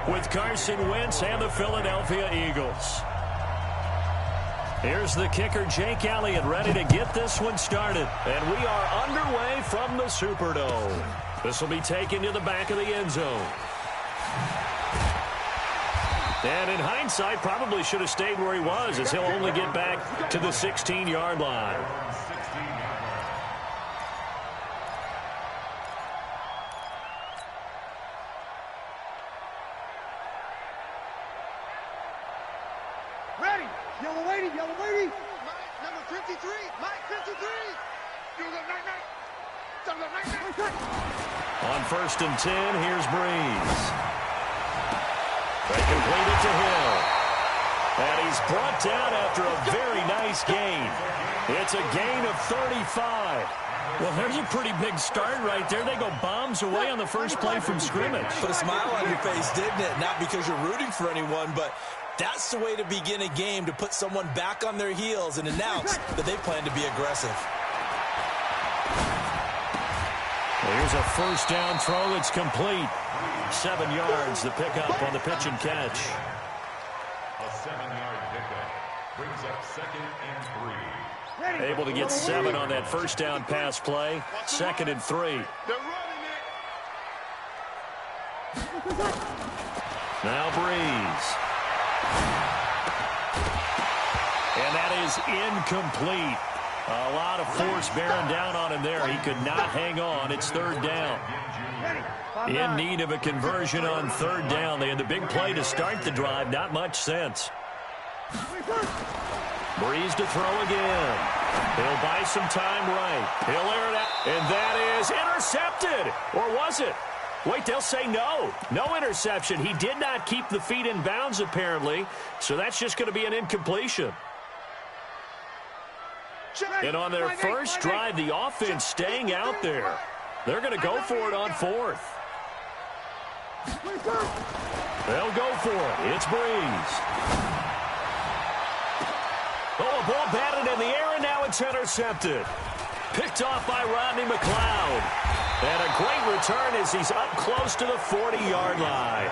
with Carson Wentz and the Philadelphia Eagles. Here's the kicker, Jake Elliott, ready to get this one started. And we are underway from the Superdome. This will be taken to the back of the end zone. And in hindsight, probably should have stayed where he was, as he'll only get back to the 16-yard line. Ready! Yellow lady! Yellow lady! Mike, number 53! Mike, 53! On 1st and 10, here's Breeze. They complete it to Hill. And he's brought down after a very nice gain. It's a gain of 35. Well, there's a pretty big start right there. They go bombs away on the first play from scrimmage. Put a smile on your face, didn't it? Not because you're rooting for anyone, but that's the way to begin a game, to put someone back on their heels and announce that they plan to be aggressive. Here's a first down throw that's complete. 7 yards, the pickup on the pitch and catch. A 7-yard pickup brings up 2nd and 3. Able to get 7 on that first down pass play. 2nd and 3. They're running it. Now Breeze. And that is incomplete. A lot of force bearing down on him there. He could not hang on. It's 3rd down. In need of a conversion on 3rd down. They had the big play to start the drive. Not much sense. Breeze to throw again. He'll buy some time right. He'll air it out. And that is intercepted. Or was it? Wait, they'll say no. No interception. He did not keep the feet in bounds, apparently. So that's just going to be an incompletion. And on their first drive, the offense staying out there. They're going to go for it on 4th. They'll go for it. It's Breeze. Oh, a ball batted in the air, and now it's intercepted. Picked off by Rodney McLeod. And a great return as he's up close to the 40-yard line.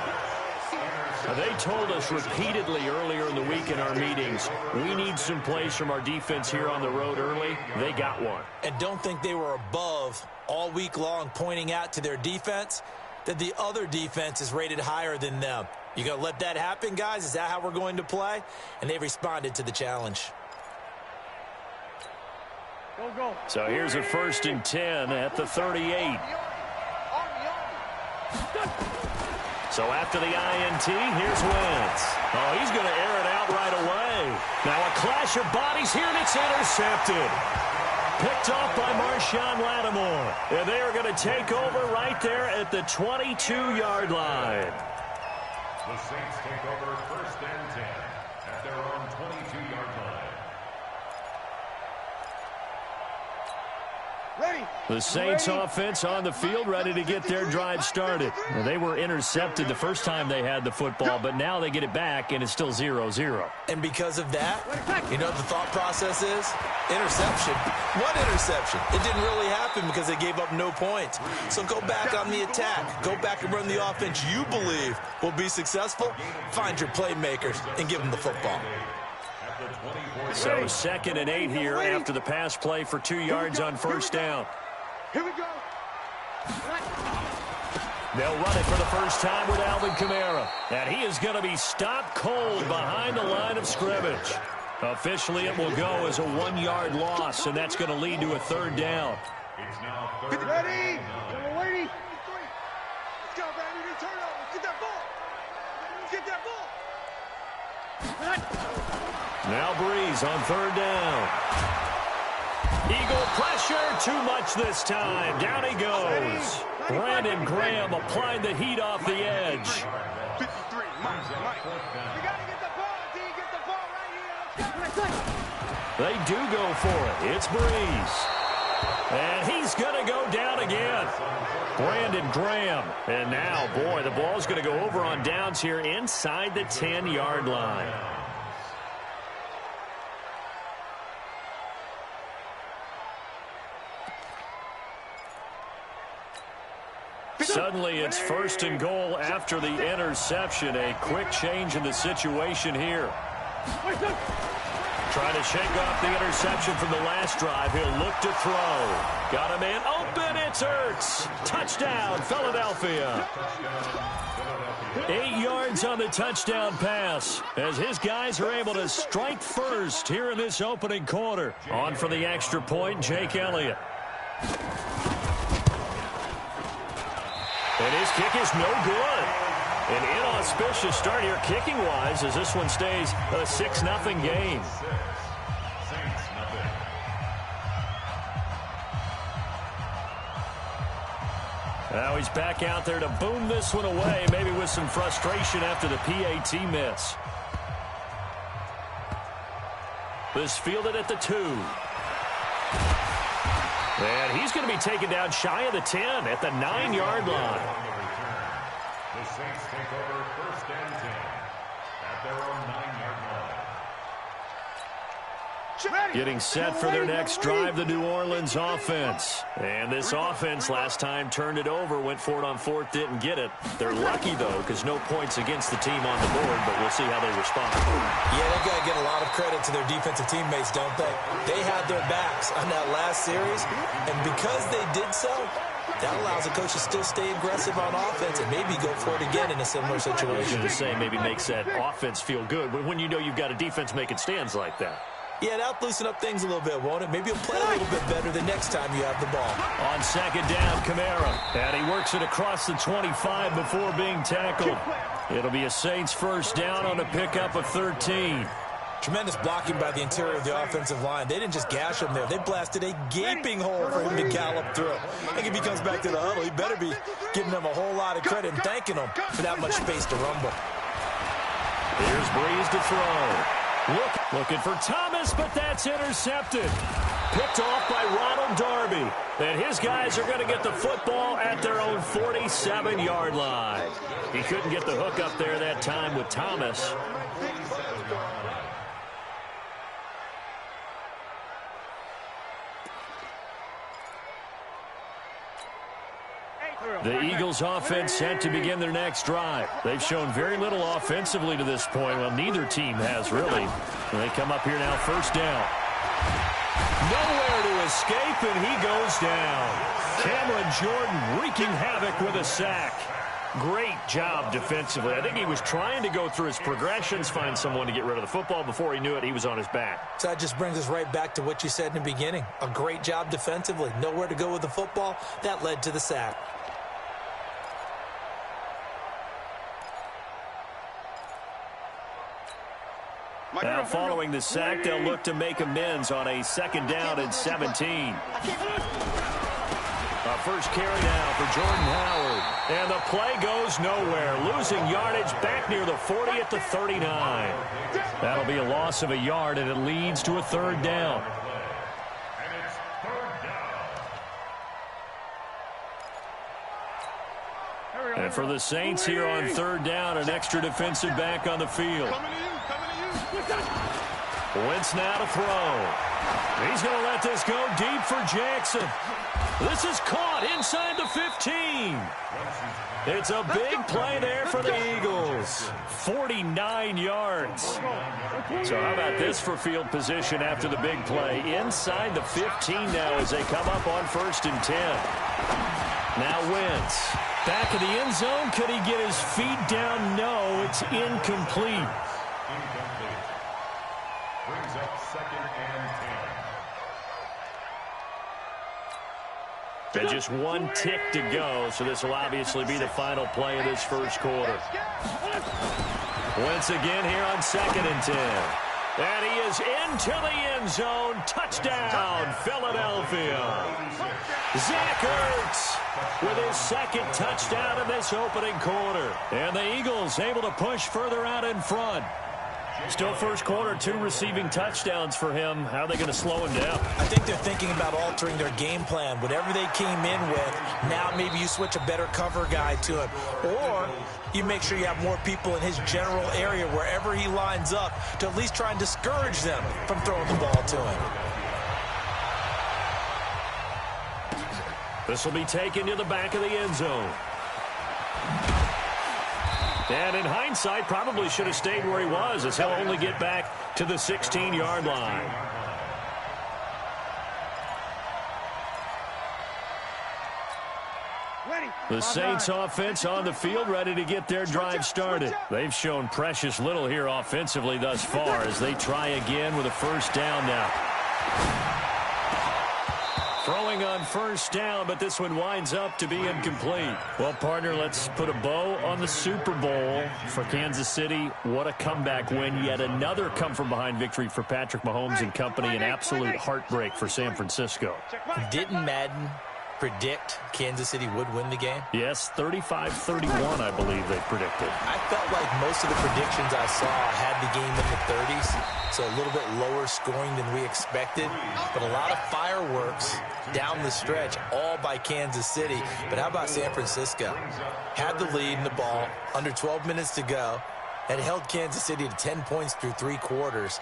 They told us repeatedly earlier in the week in our meetings, we need some plays from our defense here on the road early. They got one. And don't think they were above all week long, pointing out to their defense that the other defense is rated higher than them. You going to let that happen, guys? Is that how we're going to play? And they responded to the challenge. Go. So here's a 1st and 10 at the 38. So after the INT, here's Wentz. Oh, he's going to air it out right away. Now a clash of bodies here, and it's intercepted. Picked off by Marshawn Lattimore. And they are going to take over right there at the 22-yard line. The Saints take over 1st and 10 at their own 22-yard line. Ready. The Saints offense on the field, ready to get their drive started. Well, they were intercepted the first time they had the football, but now they get it back, and it's still 0-0. And because of that, you know what the thought process is? Interception. What interception? It didn't really happen because they gave up no points. So go back on the attack. Go back and run the offense you believe will be successful. Find your playmakers and give them the football. So 2nd and 8 here after the pass play for 2 yards on first down. Here we go. They'll run it for the first time with Alvin Kamara. And he is going to be stopped cold behind the line of scrimmage. Officially, it will go as a 1-yard loss, and that's going to lead to a 3rd down. It's now Ready. Yellow lady. Let's go, baby. Turn over. Get that ball. Get that ball. Now Breeze on 3rd down. Eagle pressure, too much this time. Down he goes. Brandon Graham applied the heat off the edge. 53, Mike. We got to get the ball, D. Get the ball right here. They do go for it. It's Breeze. And he's going to go down again. Brandon Graham. And now, boy, the ball's going to go over on downs here inside the 10-yard line. Suddenly, it's 1st and goal after the interception. A quick change in the situation here. Trying to shake off the interception from the last drive. He'll look to throw. Got a man open. It's Ertz. Touchdown, Philadelphia. 8 yards on the touchdown pass as his guys are able to strike first here in this opening quarter. On for the extra point, Jake Elliott. And his kick is no good. An inauspicious start here kicking-wise as this one stays a 6-0 game. Now he's back out there to boom this one away, maybe with some frustration after the PAT miss. This fielded at the 2. And he's going to be taken down shy of the 10 at the 9-yard line. The Saints take over 1st and 10 at their own 9-yard line. Getting set for their next drive, the New Orleans offense. And this offense last time turned it over, went for it on 4th, didn't get it. They're lucky, though, because no points against the team on the board, but we'll see how they respond. Yeah, they've got to get a lot of credit to their defensive teammates, don't they? They had their backs on that last series, and because they did so, that allows the coach to still stay aggressive on offense and maybe go for it again in a similar situation. To say maybe makes that offense feel good when you know you've got a defense making stands like that. Yeah, that'll loosen up things a little bit, won't it? Maybe you'll play a little bit better the next time you have the ball. On 2nd down, Kamara. And he works it across the 25 before being tackled. It'll be a Saints 1st down on a pickup of 13. Tremendous blocking by the interior of the offensive line. They didn't just gash him there. They blasted a gaping hole for him to gallop through. I think if he comes back to the huddle, he better be giving them a whole lot of credit and thanking them for that much space to rumble. Here's Breeze to throw. Looking for Thomas, but that's intercepted. Picked off by Ronald Darby. And his guys are going to get the football at their own 47-yard line. He couldn't get the hook up there that time with Thomas. The Eagles offense set to begin their next drive. They've shown very little offensively to this point. Well, neither team has really. And they come up here now 1st down. Nowhere to escape, and he goes down. Cameron Jordan wreaking havoc with a sack. Great job defensively. I think he was trying to go through his progressions, find someone to get rid of the football. Before he knew it, he was on his back. So that just brings us right back to what you said in the beginning. A great job defensively. Nowhere to go with the football. That led to the sack. Now, following the sack, they'll look to make amends on a 2nd down and 17. A first carry now for Jordan Howard. And the play goes nowhere. Losing yardage back near the 40 at the 39. That'll be a loss of a yard, and it leads to a 3rd down. And for the Saints here on 3rd down, an extra defensive back on the field. Wentz now to throw. He's going to let this go deep for Jackson. This is caught inside the 15. It's a big play there for the Eagles. 49 yards. So how about this for field position after the big play? Inside the 15 now as they come up on 1st and 10. Now Wentz. Back in the end zone. Could he get his feet down? No, it's incomplete. Brings up 2nd and 10. And just one tick to go, so this will obviously be the final play of this 1st quarter. Once again here on 2nd and 10. And he is into the end zone. Touchdown, Philadelphia. Zach Ertz with his 2nd touchdown in this opening quarter. And the Eagles able to push further out in front. Still 1st quarter, 2 receiving touchdowns for him. How are they going to slow him down? I think they're thinking about altering their game plan. Whatever they came in with, now maybe you switch a better cover guy to him. Or you make sure you have more people in his general area wherever he lines up to at least try and discourage them from throwing the ball to him. This will be taken to the back of the end zone. And in hindsight, probably should have stayed where he was, as he'll only get back to the 16-yard line. The Saints offense on the field, ready to get their drive started. They've shown precious little here offensively thus far as they try again with a first down now. Throwing on first down, but this one winds up to be incomplete. Well, partner, let's put a bow on the Super Bowl for Kansas City. What a comeback win. Yet another come-from-behind victory for Patrick Mahomes and company. An absolute heartbreak for San Francisco. Didn't Madden predict Kansas City would win the game? Yes, 35-31, I believe they predicted. I felt like most of the predictions I saw had the game in the 30s, so a little bit lower scoring than we expected, but a lot of fireworks down the stretch, all by Kansas City. But how about San Francisco? Had the lead in the ball, under 12 minutes to go, and held Kansas City to 10 points through 3 quarters.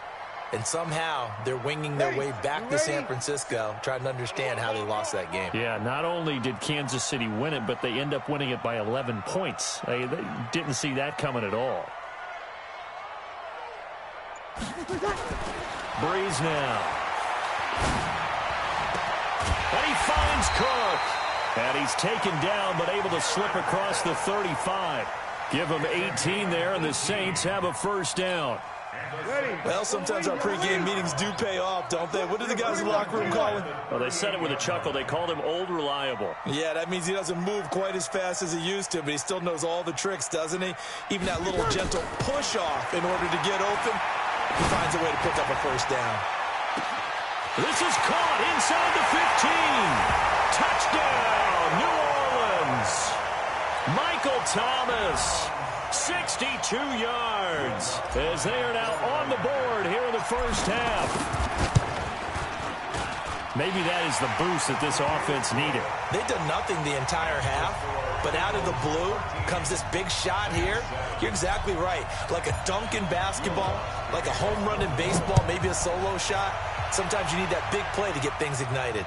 And somehow they're winging their way back to San Francisco, trying to understand how they lost that game. Yeah, not only did Kansas City win it, but they end up winning it by 11 points. They didn't see that coming at all. Breeze now. And he finds Cook. And he's taken down, but able to slip across the 35. Give him 18 there, and the Saints have a first down. Well, sometimes our pregame meetings do pay off, don't they? What do the guys in the locker room call him? Well, they said it with a chuckle. They called him Old Reliable. Yeah, that means he doesn't move quite as fast as he used to, but he still knows all the tricks, doesn't he? Even that little gentle push-off in order to get open, he finds a way to pick up a first down. This is caught inside the 15. Touchdown, New Orleans. Michael Thomas. 62 yards as they are now on the board here in the first half. Maybe that is the boost that this offense needed. They've done nothing the entire half, but out of the blue comes this big shot here. You're exactly right. Like a dunk in basketball, like a home run in baseball, maybe a solo shot. Sometimes you need that big play to get things ignited.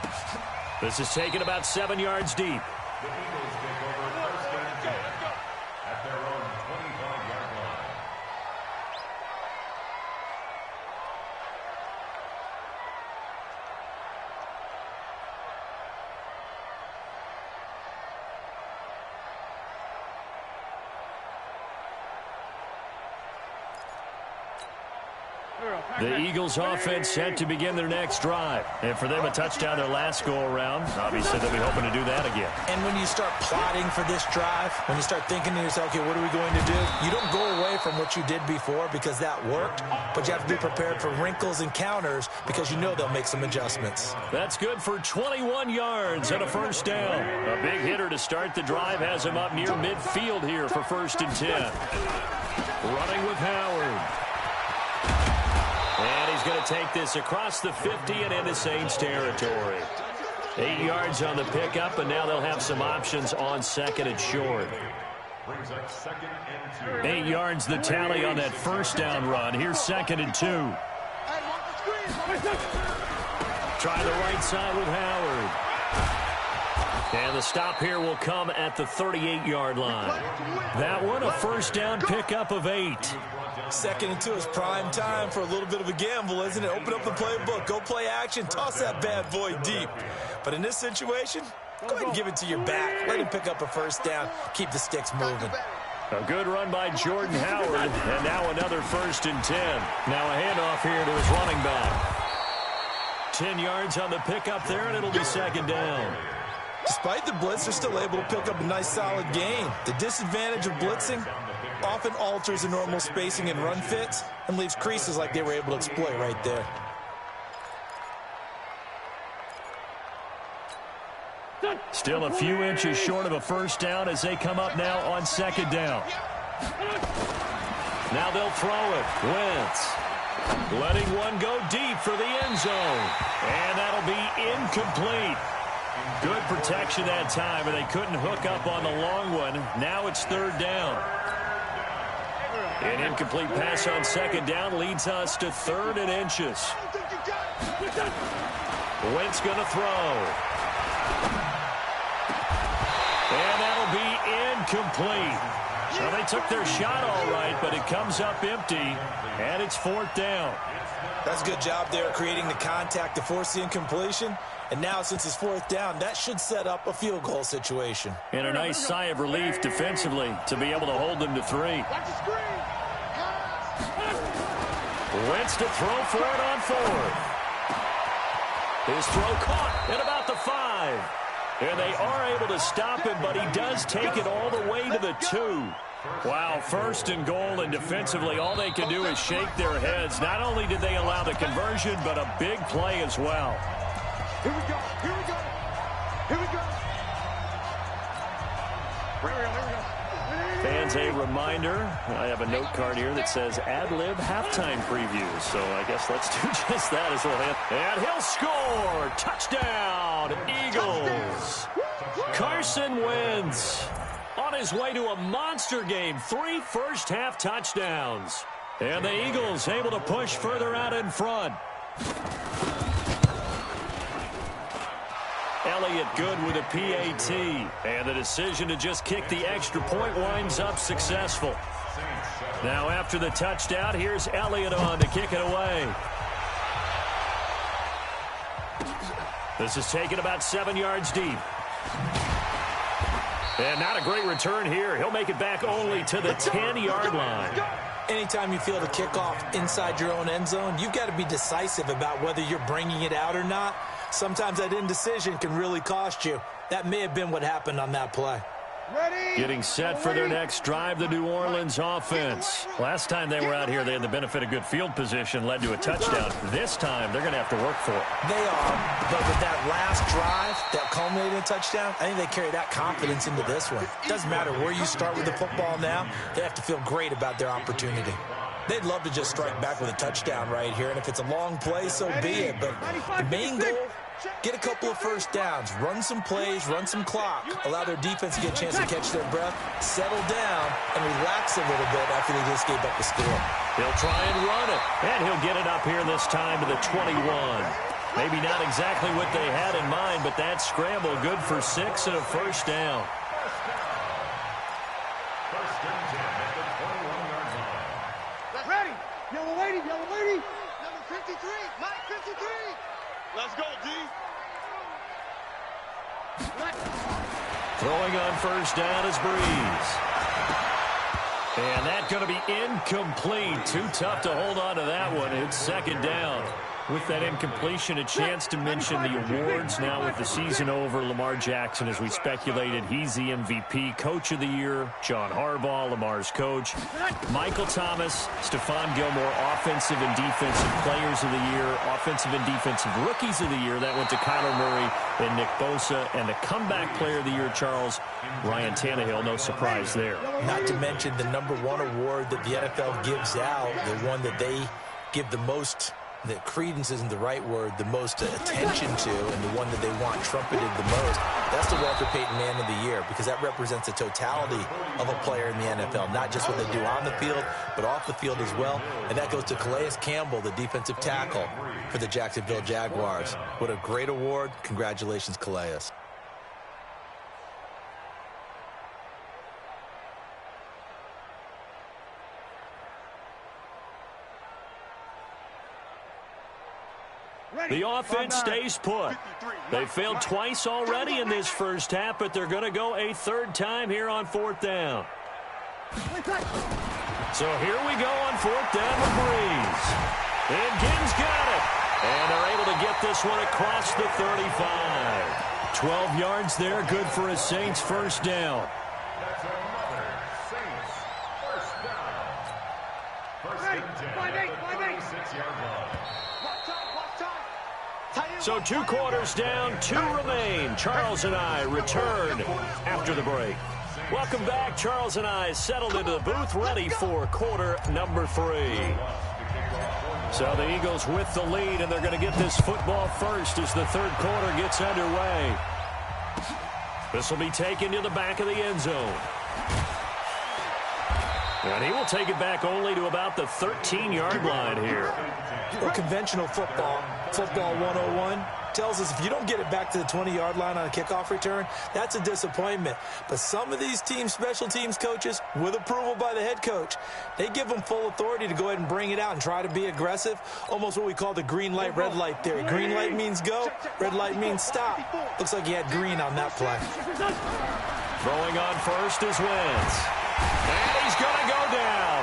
This is taken about 7 yards deep. The Eagles take over first and 10 at their own 25-yard line. The Eagles offense set to begin their next drive. And for them, a touchdown their last go-around. Obviously, they'll be hoping to do that again. And when you start plotting for this drive, when you start thinking to yourself, okay, what are we going to do? You don't go away from what you did before because that worked, but you have to be prepared for wrinkles and counters because you know they'll make some adjustments. That's good for 21 yards and a first down. A big hitter to start the drive has him up near midfield here for first and 10. Running with Howard. And he's going to take this across the 50 and into Saints territory. 8 yards on the pickup, and now they'll have some options on second and short. 8 yards the tally on that first down run. Here's second and 2. Try the right side with Howard. And the stop here will come at the 38-yard line. That one, a first down pickup of 8. Second and 2 is prime time for a little bit of a gamble, isn't it? Open up the playbook, go play action, toss that bad boy deep. But in this situation, go ahead and give it to your back. Let him pick up a first down, keep the sticks moving. A good run by Jordan Howard, and now another first and 10. Now a handoff here to his running back. 10 yards on the pickup there, and it'll be second down. Despite the blitz, they're still able to pick up a nice solid gain. The disadvantage of blitzing often alters the normal spacing and run fits and leaves creases like they were able to exploit right there. Still a few inches short of a first down as they come up now on second down. Now they'll throw it. Wentz letting one go deep for the end zone. And that'll be incomplete. Good protection that time, and they couldn't hook up on the long one. Now it's third down. An incomplete pass on second down leads us to third and inches. Wentz going to throw. incomplete. So they took their shot all right, but it comes up empty, and it's 4th down. That's a good job there creating the contact to force the incompletion. And now, since it's 4th down, that should set up a field goal situation. And a nice sigh of relief defensively to be able to hold them to 3. Wentz to throw for it on 4th. His throw caught at about the 5. And they are able to stop him, but he does take it all the way to the 2. Wow, 1st and goal, and defensively all they can do is shake their heads. Not only did they allow the conversion, but a big play as well. Here we go. Here we go. Here we go. Here we go. Here we go. Fans, a reminder, I have a note card here that says ad-lib halftime preview. So I guess let's do just that as well. And he'll score. Touchdown, Eagles. Carson Wentz on his way to a monster game. 3 first-half touchdowns. And the Eagles able to push further out in front. Elliott good with a PAT. And the decision to just kick the extra point winds up successful. Now after the touchdown, here's Elliott on to kick it away. This is taken about 7 yards deep. And not a great return here. He'll make it back only to the 10-yard line. Anytime you feel the kickoff inside your own end zone, you've got to be decisive about whether you're bringing it out or not. Sometimes that indecision can really cost you. That may have been what happened on that play. Getting set for their next drive, the New Orleans offense. Last time they were out here, they had the benefit of good field position, led to a touchdown. This time, they're going to have to work for it. They are, but with that last drive that culminated in a touchdown, I think they carry that confidence into this one. Doesn't matter where you start with the football now, they have to feel great about their opportunity. They'd love to just strike back with a touchdown right here, and if it's a long play, so be it. But the main goal, get a couple of first downs, run some plays, run some clock, allow their defense to get a chance to catch their breath, settle down, and relax a little bit after they just gave up the score. He'll try and run it, and he'll get it up here this time to the 21. Maybe not exactly what they had in mind, but that scramble good for 6 and a first down. Ready. Yellow lady. Yellow lady. Number 53. Mike 53. Let's go, D. Throwing on first down is Breeze. And that's going to be incomplete. Too tough to hold on to that one. It's 2nd down. With that incompletion, a chance to mention the awards. Now with the season over, Lamar Jackson, as we speculated, he's the MVP. Coach of the Year, John Harbaugh, Lamar's coach. Michael Thomas, Stephon Gilmore, Offensive and Defensive Players of the Year, Offensive and Defensive Rookies of the Year. That went to Kyler Murray and Nick Bosa. And the Comeback Player of the Year, Charles, Ryan Tannehill. No surprise there. Not to mention the #1 award that the NFL gives out, the one that they give the most, that credence isn't the right word, the most attention to, and the one that they want trumpeted the most. That's the Walter Payton Man of the Year, because that represents the totality of a player in the NFL, not just what they do on the field, but off the field as well. And that goes to Calais Campbell, the defensive tackle for the Jacksonville Jaguars. What a great award. Congratulations, Calais. The offense stays put. They failed twice already in this first half, but they're going to go a 3rd time here on 4th down. So here we go on 4th down with Breeze. And Gibbs got it. And they're able to get this one across the 35. 12 yards there, good for a Saints first down. That's another Saints first down. First and 10 at the 36-yard line. So 2 quarters down, 2 remain. Charles and I return after the break. Welcome back. Charles and I settled into the booth, ready for quarter number 3. So the Eagles with the lead, and they're going to get this football first as the 3rd quarter gets underway. This will be taken to the back of the end zone. And he will take it back only to about the 13-yard line here. Well, conventional football 101, tells us if you don't get it back to the 20-yard line on a kickoff return, that's a disappointment. But some of these team special teams coaches, with approval by the head coach, they give them full authority to go ahead and bring it out and try to be aggressive, almost what we call the green light, red light theory. Green light means go, red light means stop. Looks like he had green on that play. Throwing on first is Wentz. And he's going to go down.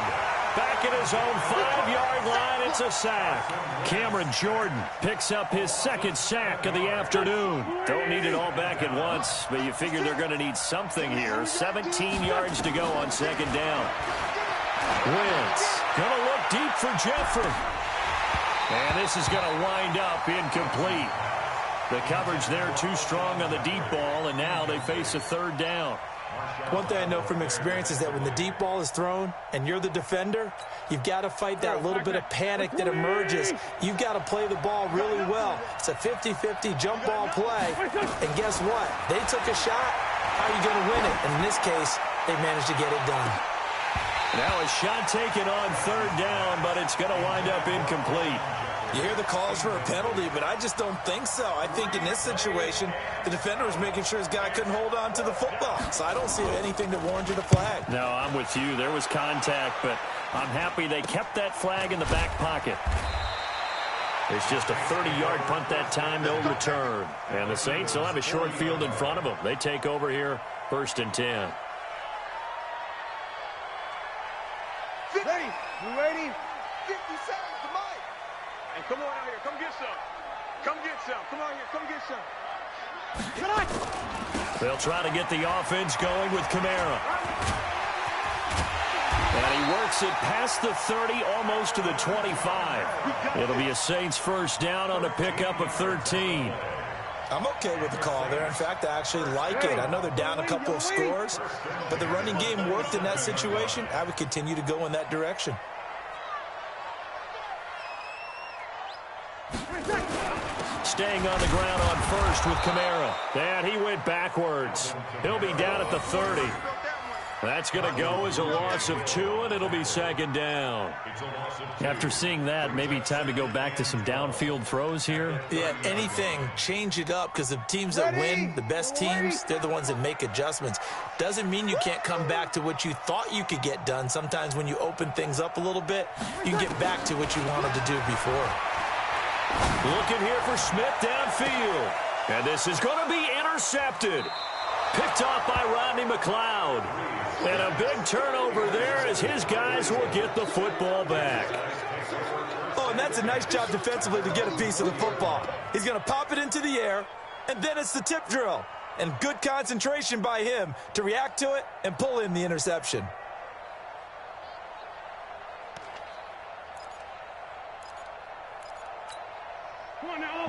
Back at his own 5-yard line, it's a sack. Cameron Jordan picks up his second sack of the afternoon. Don't need it all back at once, but you figure they're going to need something here. 17 yards to go on second down. Wentz going to look deep for Jeffrey. And this is going to wind up incomplete. The coverage there too strong on the deep ball, and now they face a third down. One thing I know from experience is that when the deep ball is thrown and you're the defender, you've got to fight that little bit of panic that emerges. You've got to play the ball really well. It's a 50-50 jump ball play. And guess what? They took a shot. How are you going to win it? And in this case, they managed to get it done. Now a shot taken on third down, but it's going to wind up incomplete. You hear the calls for a penalty, but I just don't think so. I think in this situation, the defender was making sure his guy couldn't hold on to the football. So I don't see anything that warranted a flag. No, I'm with you. There was contact, but I'm happy they kept that flag in the back pocket. It's just a 30-yard punt that time, no return. And the Saints will have a short field in front of them. They take over here, 1st and 10. Ready? You ready? 50 seconds to Mike. And come on out here. Come get some. Come get some. Come on here. Come get some. They'll try to get the offense going with Kamara. And he works it past the 30, almost to the 25. It'll be a Saints first down on a pickup of 13. I'm okay with the call there. In fact, I actually like it. I know they're down a couple of scores, but the running game worked in that situation. I would continue to go in that direction. Staying on the ground on first with Kamara. And he went backwards. He'll be down at the 30. That's going to go as a loss of 2, and it'll be second down. After seeing that, maybe time to go back to some downfield throws here. Yeah, anything. Change it up, because the teams that win, the best teams, they're the ones that make adjustments. Doesn't mean you can't come back to what you thought you could get done. Sometimes when you open things up a little bit, you can get back to what you wanted to do before. Looking here for Smith downfield. And this is going to be intercepted. Picked off by Rodney McLeod. And a big turnover there as his guys will get the football back. Oh, and that's a nice job defensively to get a piece of the football. He's going to pop it into the air, and then it's the tip drill. And good concentration by him to react to it and pull in the interception.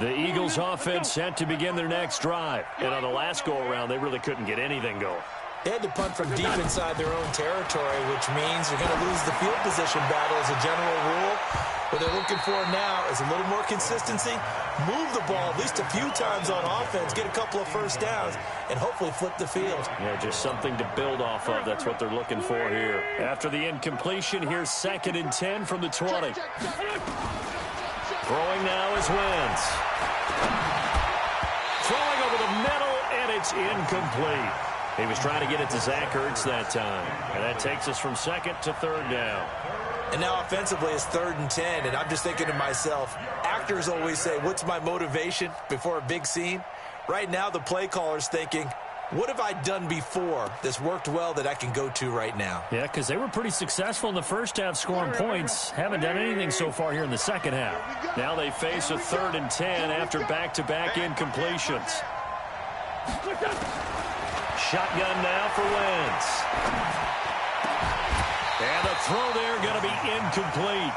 The Eagles offense set to begin their next drive. And on the last go-around, they really couldn't get anything going. They had to punt from deep inside their own territory, which means they're going to lose the field position battle as a general rule. What they're looking for now is a little more consistency, move the ball at least a few times on offense, get a couple of first downs, and hopefully flip the field. Yeah, just something to build off of. That's what they're looking for here. After the incompletion, here's 2nd and 10 from the 20. Throwing now is Wentz. Throwing over the middle, and it's incomplete. He was trying to get it to Zach Ertz that time. And that takes us from 2nd to 3rd down. And now offensively it's 3rd and 10, and I'm just thinking to myself, actors always say, what's my motivation before a big scene? Right now the play caller's thinking, what have I done before that's worked well that I can go to right now? Yeah, because they were pretty successful in the first half scoring points. Haven't done anything so far here in the second half. Now they face a 3rd and 10 after back-to-back incompletions. Shotgun now for Wentz. And the throw there going to be incomplete.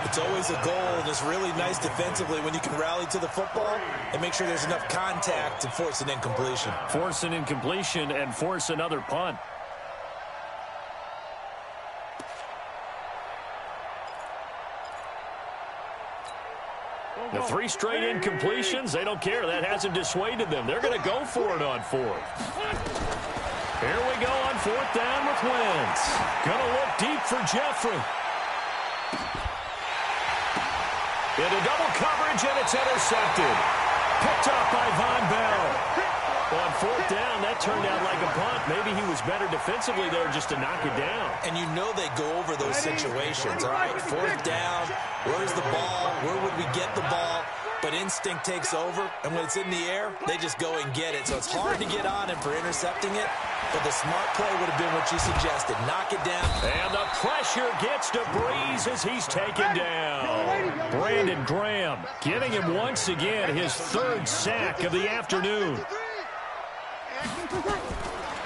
It's always a goal, and it's really nice defensively when you can rally to the football and make sure there's enough contact to force an incompletion. Force an incompletion and force another punt. The 3 straight incompletions, they don't care. That hasn't dissuaded them. They're going to go for it on 4th. Here we go on fourth down with Wentz. Gonna look deep for Jeffrey. Into double coverage, and it's intercepted. Picked off by Von Bell. On fourth down, that turned out like a punt. Maybe he was better defensively there just to knock it down. And you know they go over those situations, all right? Fourth down, where's the ball? Where would we get the ball? But instinct takes over, and when it's in the air, they just go and get it. So it's hard to get on him for intercepting it, but the smart play would have been what you suggested. Knock it down. And the pressure gets to Breeze as he's taken down. Brandon Graham getting him once again his third sack of the afternoon.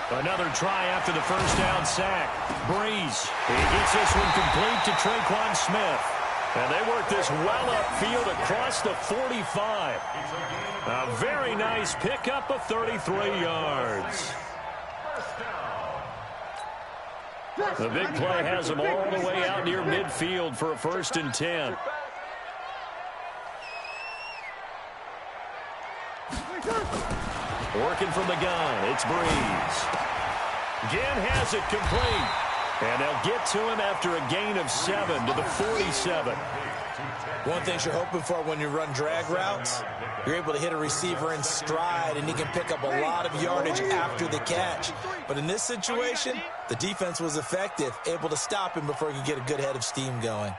Another try after the first down sack. Breeze. He gets this one complete to Traquan Smith. And they work this well upfield across the 45. A very nice pickup of 33 yards. The big play has him all the way out near midfield for a 1st and 10. Working from the gun, it's Breeze. Again has it complete. And they'll get to him after a gain of 7 to the 47. One thing you're hoping for when you run drag routes, you're able to hit a receiver in stride, and he can pick up a lot of yardage after the catch. But in this situation, the defense was effective, able to stop him before he could get a good head of steam going.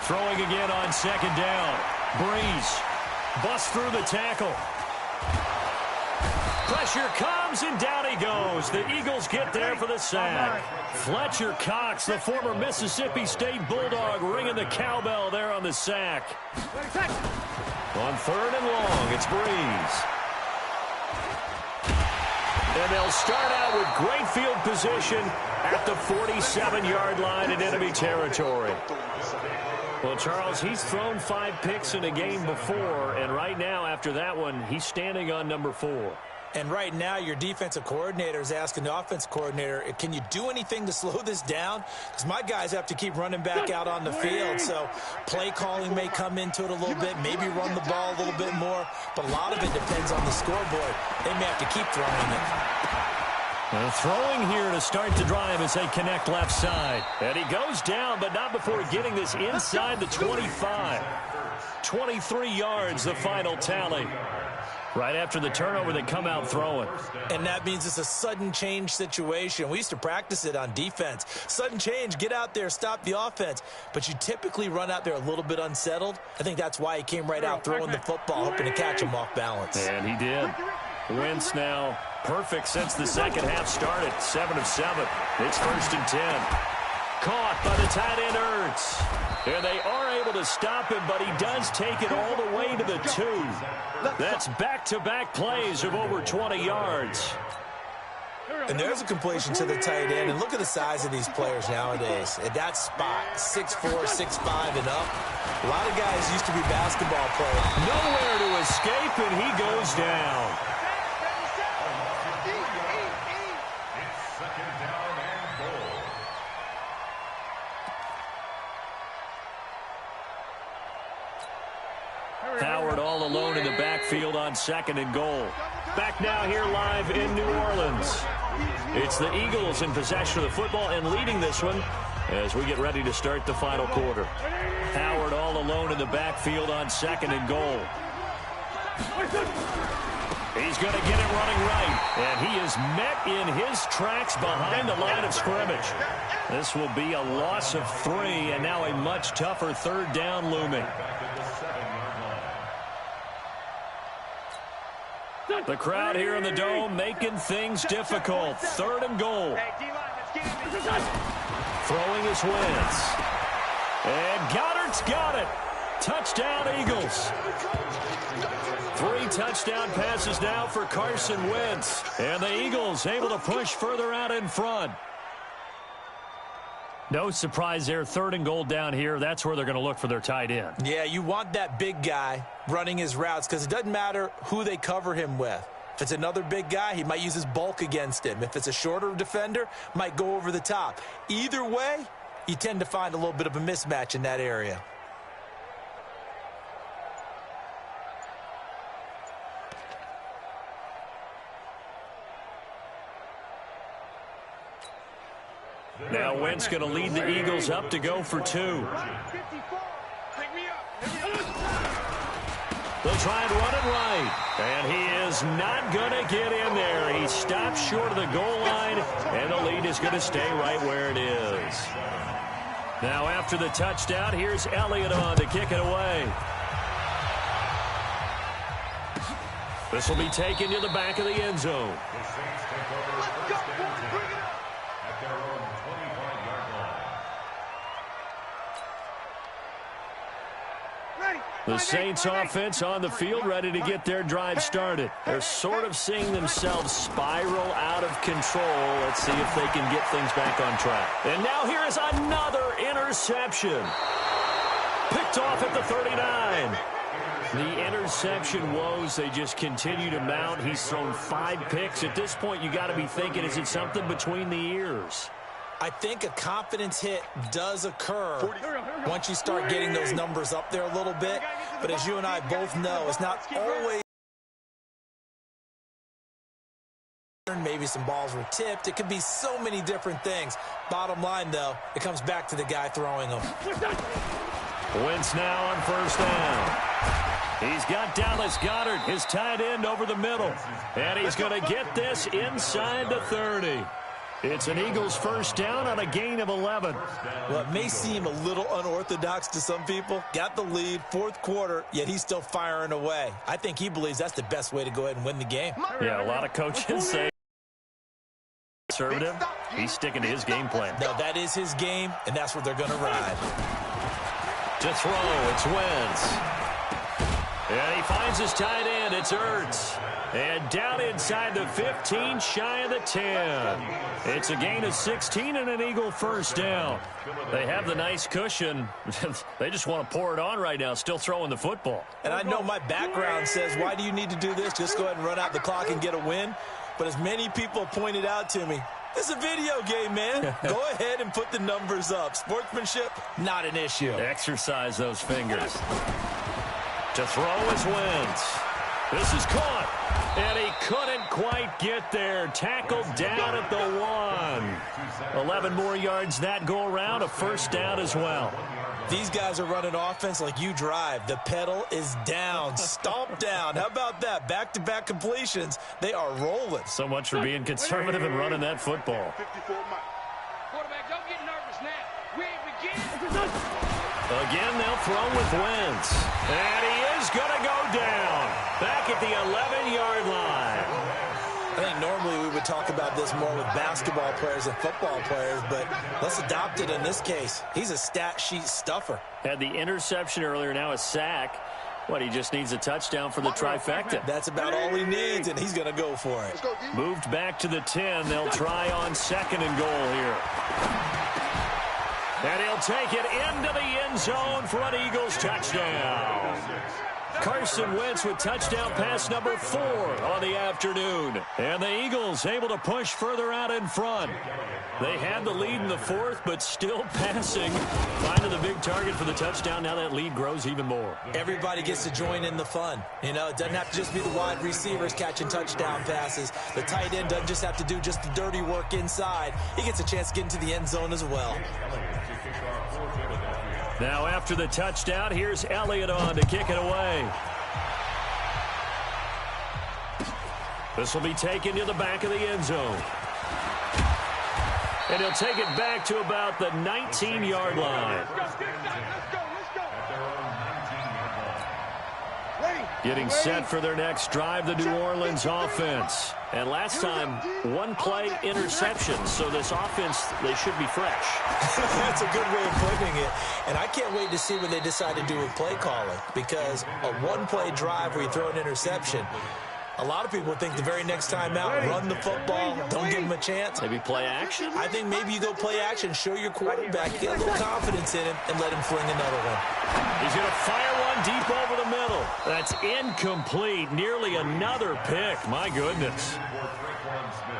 Throwing again on 2nd down. Breeze busts through the tackle. Pressure comes, and down he goes. The Eagles get there for the sack. Fletcher Cox, the former Mississippi State Bulldog, ringing the cowbell there on the sack. On 3rd and long, it's Breeze. And they'll start out with great field position at the 47-yard line in enemy territory. Well, Charles, he's thrown 5 picks in a game before, and right now, after that one, he's standing on number 4. And right now, your defensive coordinator is asking the offensive coordinator, can you do anything to slow this down? Because my guys have to keep running back out on the field. So play calling may come into it a little bit, maybe run the ball a little bit more. But a lot of it depends on the scoreboard. They may have to keep throwing it. Throwing here to start the drive as they connect left side. And he goes down, but not before getting this inside the 25. 23 yards, the final tally. Right after the turnover, they come out throwing. And that means it's a sudden change situation. We used to practice it on defense. Sudden change, get out there, stop the offense. But you typically run out there a little bit unsettled. I think that's why he came right out throwing the football, hoping to catch him off balance. And he did. Wentz now perfect since the second half started. 7 of 7. It's 1st and 10. Caught by the tight end Ertz. And they are able to stop him, but he does take it all the way to the 2. That's back-to-back plays of over 20 yards. And there's a completion to the tight end. And look at the size of these players nowadays. At that spot, 6'4", 6'5", and up. A lot of guys used to be basketball players. Nowhere to escape, and he goes down. Howard all alone in the backfield on 2nd and goal. Back now here live in New Orleans. It's the Eagles in possession of the football and leading this one as we get ready to start the final quarter. Howard all alone in the backfield on 2nd and goal. He's going to get it running right, and he is met in his tracks behind the line of scrimmage. This will be a loss of 3, and now a much tougher 3rd down looming. The crowd here in the Dome making things difficult. 3rd and goal. Throwing his Wentz. And Goddard's got it. Touchdown, Eagles. 3 touchdown passes now for Carson Wentz. And the Eagles able to push further out in front. No surprise there. 3rd and goal down here. That's where they're going to look for their tight end. Yeah, you want that big guy running his routes because it doesn't matter who they cover him with. If it's another big guy, he might use his bulk against him. If it's a shorter defender, might go over the top. Either way, you tend to find a little bit of a mismatch in that area. Now Wentz going to lead the Eagles up to go for 2. They'll try and run it right. And he is not going to get in there. He stops short of the goal line, and the lead is going to stay right where it is. Now after the touchdown, here's Elliott on to kick it away. This will be taken to the back of the end zone. The Saints offense on the field, ready to get their drive started. They're sort of seeing themselves spiral out of control. Let's see if they can get things back on track. And now here is another interception. Picked off at the 39. The interception woes, they just continue to mount. He's thrown 5 picks. At this point, you got to be thinking, is it something between the ears? I think a confidence hit does occur once you start getting those numbers up there a little bit. But as you and I both know, it's not always. Maybe some balls were tipped. It could be so many different things. Bottom line, though, it comes back to the guy throwing them. Wentz now on first down. He's got Dallas Goedert, his tight end, over the middle. And he's going to get this inside the 30. It's an Eagles first down on a gain of 11. Well, it may seem a little unorthodox to some people. Got the lead, fourth quarter, yet he's still firing away. I think he believes that's the best way to go ahead and win the game. Yeah, a lot of coaches say conservative. He's sticking to his game plan. No, that is his game, and that's what they're going to ride. To throw, it's Wentz. And he finds his tight end. It's Ertz. And down inside the 15, shy of the 10. It's a gain of 16 and an Eagle first down. They have the nice cushion. They just want to pour it on right now, still throwing the football. And I know my background says, why do you need to do this? Just go ahead and run out the clock and get a win. But as many people pointed out to me, this is a video game, man. Go ahead and put the numbers up. Sportsmanship, not an issue. Exercise those fingers. To throw is Wentz. This is caught. And he couldn't quite get there. Tackled down at the 1. 11 more yards that go around. A first down as well. These guys are running offense like you drive. The pedal is down. Stomp down. How about that? Back-to-back completions. They are rolling. So much for being conservative and running that football. Quarterback, don't get nervous now. We ain't beginning. Again, they'll throw with Wentz. And he is going to go down. Back at the 11-yard line. I think normally we would talk about this more with basketball players and football players, but let's adopt it in this case. He's a stat sheet stuffer. Had the interception earlier, now a sack. What, he just needs a touchdown for the trifecta. That's about all he needs, and he's going to go for it. Moved back to the 10. They'll try on 2nd and goal here. And he'll take it into the end zone for an Eagles touchdown. Carson Wentz with touchdown pass number 4 on the afternoon. And the Eagles able to push further out in front. They had the lead in the 4th, but still passing. Finding the big target for the touchdown. Now that lead grows even more. Everybody gets to join in the fun. You know, it doesn't have to just be the wide receivers catching touchdown passes. The tight end doesn't just have to do just the dirty work inside. He gets a chance to get into the end zone as well. Now after the touchdown, here's Elliott on to kick it away. This will be taken to the back of the end zone. And he'll take it back to about the 19-yard line. Getting set for their next drive, the New Orleans offense. And last time, 1-play interception. So this offense, they should be fresh. That's a good way of putting it. And I can't wait to see what they decide to do with play calling. Because a 1-play drive where you throw an interception, a lot of people think the very next time out, run the football, don't give him a chance. Maybe play action? I think maybe you go play action, show your quarterback, get a little confidence in him, and let him fling another one. He's going to fire one deep over the middle. That's incomplete. Nearly another pick. My goodness.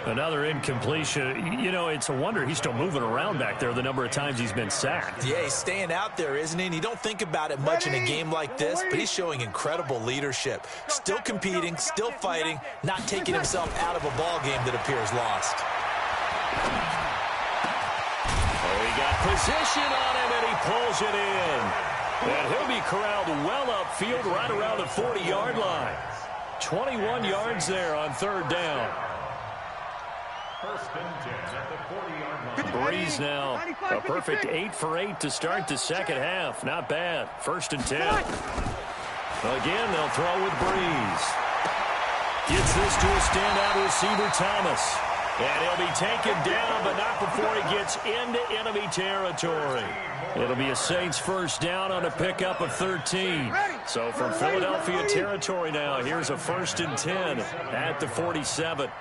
Another incompletion. You know, it's a wonder he's still moving around back there the number of times he's been sacked. Yeah, he's staying out there, isn't he? And you don't think about it much in a game like this, but he's showing incredible leadership. Still competing, still fighting, not taking himself out of a ball game that appears lost. got position on him, and he pulls it in. And he'll be corralled well upfield right around the 40-yard line. 21 yards there on third down. First and 10 at the 40-yard line. Breeze now, a perfect 8 for 8 to start the second half. Not bad. First and 10. Again, they'll throw with Breeze. Gets this to a standout receiver, Thomas. And he'll be taken down, but not before he gets into enemy territory. It'll be a Saints first down on a pickup of 13. So from Philadelphia territory now, here's a first and 10 at the 47.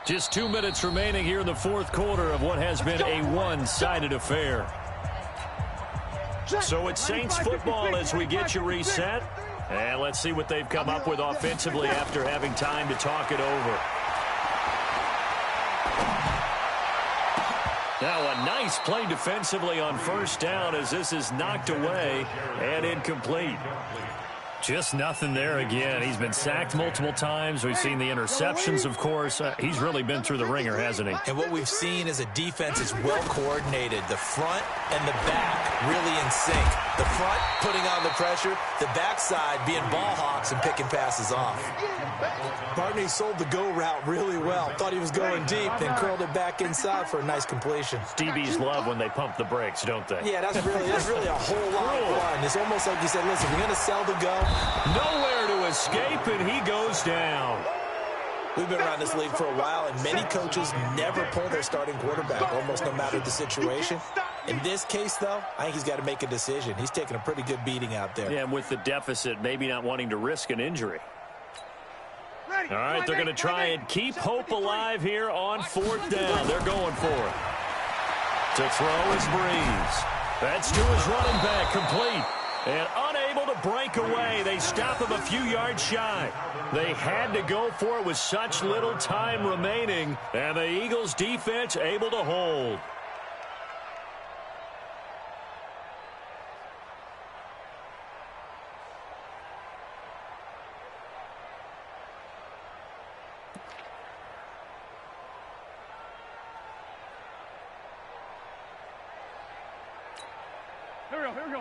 Just 2 minutes remaining here in the fourth quarter of what has been a one-sided affair. So it's Saints football as we get you reset. And let's see what they've come up with offensively after having time to talk it over. Now a nice play defensively on first down as this is knocked away and incomplete. Just nothing there again. He's been sacked multiple times. We've seen the interceptions, of course. He's really been through the ringer, hasn't he? And what we've seen is a defense is well coordinated. The front and the back really in sync. The front putting on the pressure, the backside being ball hawks and picking passes off. Barney sold the go route really well. Thought he was going deep, then curled it back inside for a nice completion. DBs love when they pump the brakes, don't they? Yeah, that's really a whole lot of fun. It's almost like you said, listen, we're going to sell the go. Nowhere to escape, and he goes down. We've been around this league for a while, and many coaches never pull their starting quarterback, almost no matter the situation. In this case, though, I think he's got to make a decision. He's taking a pretty good beating out there. Yeah, and with the deficit, maybe not wanting to risk an injury. All right, they're going to try and keep hope alive here on fourth down. They're going for it. To throw is Breeze. That's to his running back, complete. And unable to break away. They stop him a few yards shy. They had to go for it with such little time remaining. And the Eagles defense able to hold.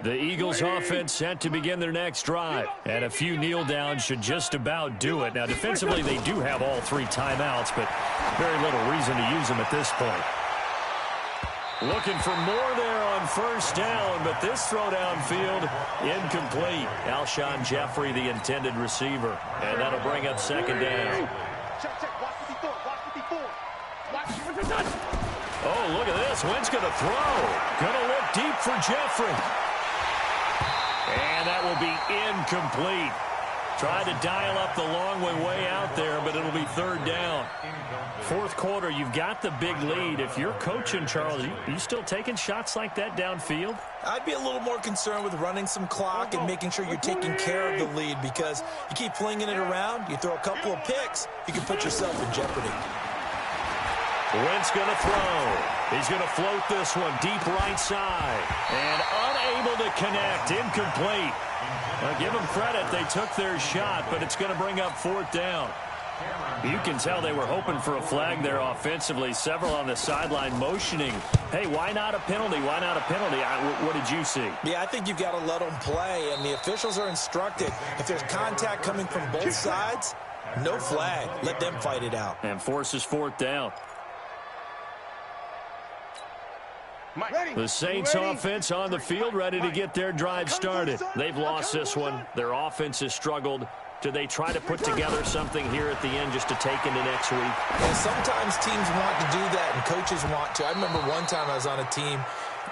The Eagles offense set to begin their next drive. And a few kneel downs should just about do it. Now, defensively, they do have all 3 timeouts, but very little reason to use them at this point. Looking for more there on first down, but this throw downfield, incomplete. Alshon Jeffrey, the intended receiver. And that'll bring up second down. Oh, look at this. Wentz going to throw. Going to look deep for Jeffrey. And that will be incomplete. Tried to dial up the long way out there, but it'll be third down. Fourth quarter, you've got the big lead. If you're coaching, Charles, you still taking shots like that downfield? I'd be a little more concerned with running some clock and making sure you're taking care of the lead, because you keep flinging it around, you throw a couple of picks, you can put yourself in jeopardy. Wentz going to throw. He's going to float this one deep right side. And unable to connect. Incomplete. Now, give them credit. They took their shot, but it's going to bring up fourth down. You can tell they were hoping for a flag there offensively. Several on the sideline motioning. Hey, why not a penalty? Why not a penalty? What did you see? Yeah, I think you've got to let them play, and the officials are instructed. If there's contact coming from both sides, no flag. Let them fight it out. And forces fourth down. The Saints offense on the field, ready to get their drive started. They've lost this one. Their offense has struggled. Do they try to put together something here at the end just to take into next week? Well, sometimes teams want to do that and coaches want to. I remember one time I was on a team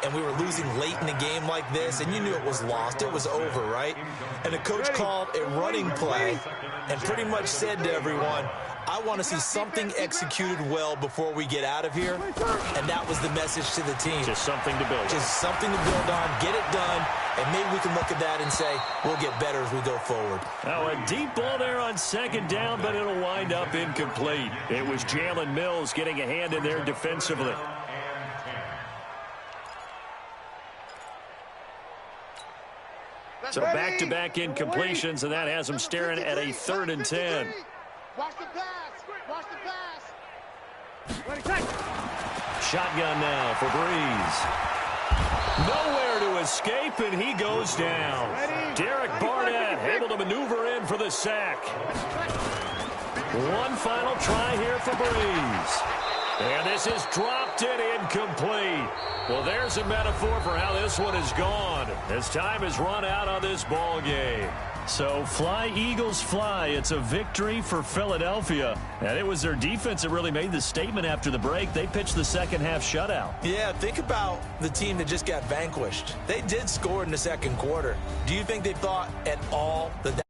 and we were losing late in a game like this, and you knew it was lost. It was over, right? And the coach called a running play and pretty much said to everyone, I want to see something executed well before we get out of here. And that was the message to the team. Just something to build on. Just something to build on, get it done, and maybe we can look at that and say, we'll get better as we go forward. Now, a deep ball there on second down, but it'll wind up incomplete. It was Jalen Mills getting a hand in there defensively. So back-to-back incompletions, and that has them staring at a 3rd and 10. Watch the pass. Watch the pass. shotgun now for Breeze. Nowhere to escape, and he goes down. Derek Barnett able to maneuver in for the sack. One final try here for Breeze. And this is dropped and incomplete. Well, there's a metaphor for how this one is gone. As time has run out on this ball game. So fly, Eagles, fly. It's a victory for Philadelphia. And it was their defense that really made the statement after the break. They pitched the second half shutout. Yeah, think about the team that just got vanquished. They did score in the second quarter. Do you think they thought at all that